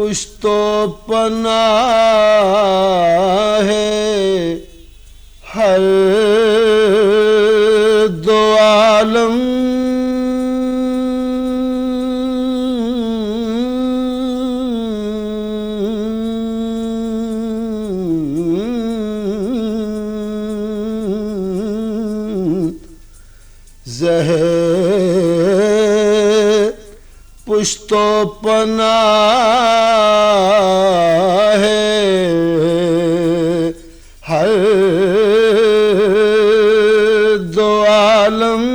پشت و پناہ ہے ہر دو عالم زہر پشت و پناہ ہے ہر دو عالم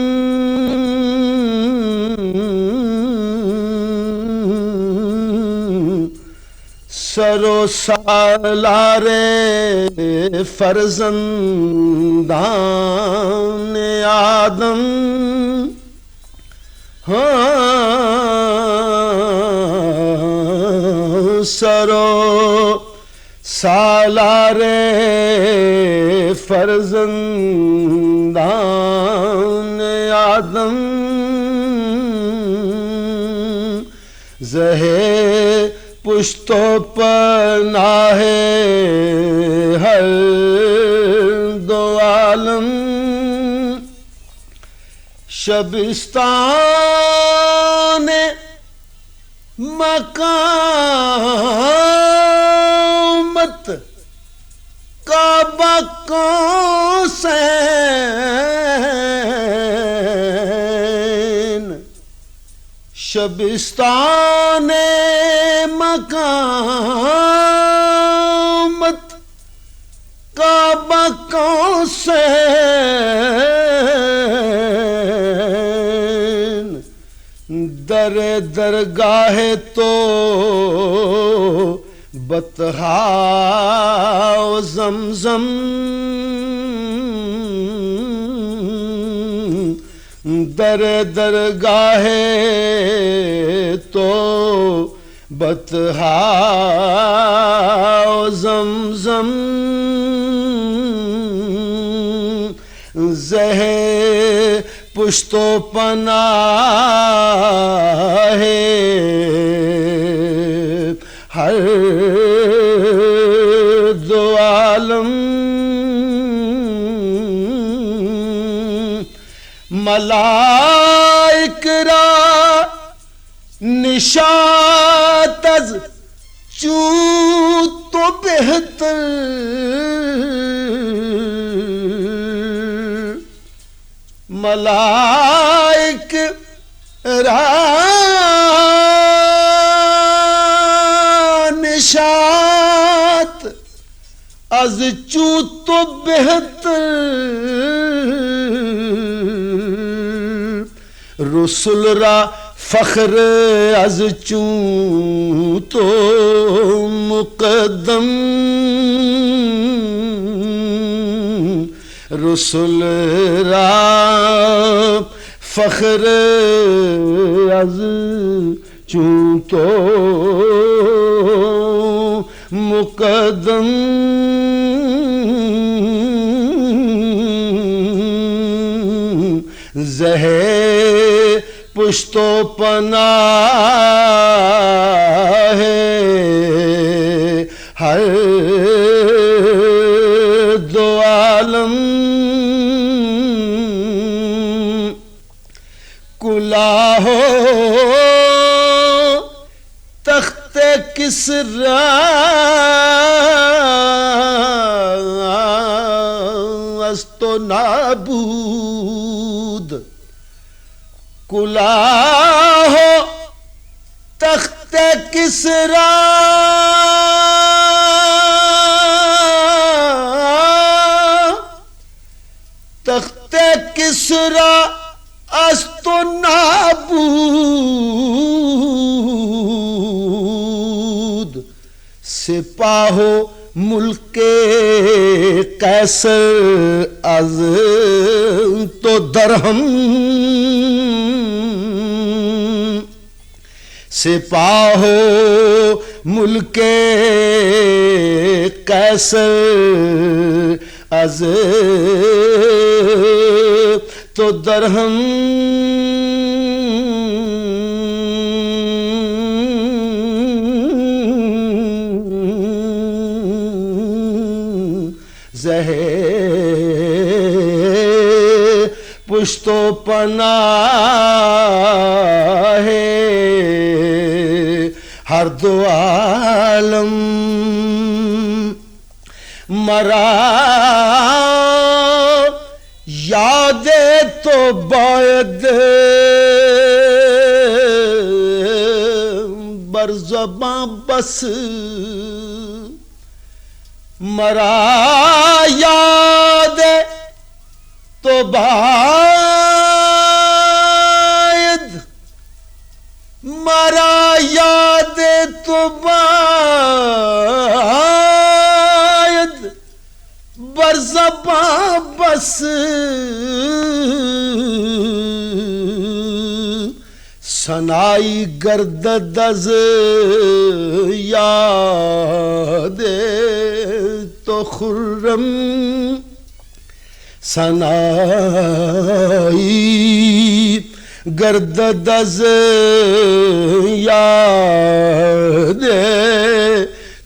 سر و سالار فرزندان آدم سر و سالار فرزندان آدم زہر پشت و پناہ ہر دو عالم شبستان مقامت کعبہ قوسین شبستان مقامت کعبہ قوسین در درگاہ تو بطحا و زمزم در درگاہ تو بطحا و زمزم زہر پشت و پناہ ہے ہر دو عالم ملائک را نشاط از چوں تو بہتر ملائک را نشاط از چوں تو بہتر رسول را فخر از چوں تو مقدم رسول را فخر از چوں تو مقدم زہر پشت و پناہ ہے ہر دو عالم کلاه تخت کسری است و نابود کلاه تخت کسری تخت کسری است و نابود سپاه و ملک قیصر از تو درہم سپاه و ملک قیصر از تو درہم پشت و پناہ ہے ہر دو عالم مرا یاد تو باید بر زباں بس مرا یاد تو باید مرا یاد تو باید بر زباں بس سنائی گردد از یاد تو خرم سنائی گردد از یاد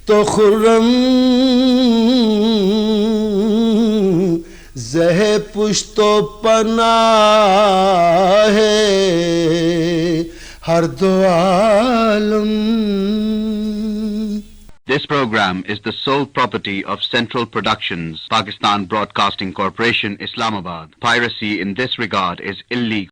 تو خرم زہ پشت و پناہ ہے ہر دو عالم. This program is the sole property of Central Productions, Pakistan Broadcasting Corporation, Islamabad. Piracy in this regard is illegal.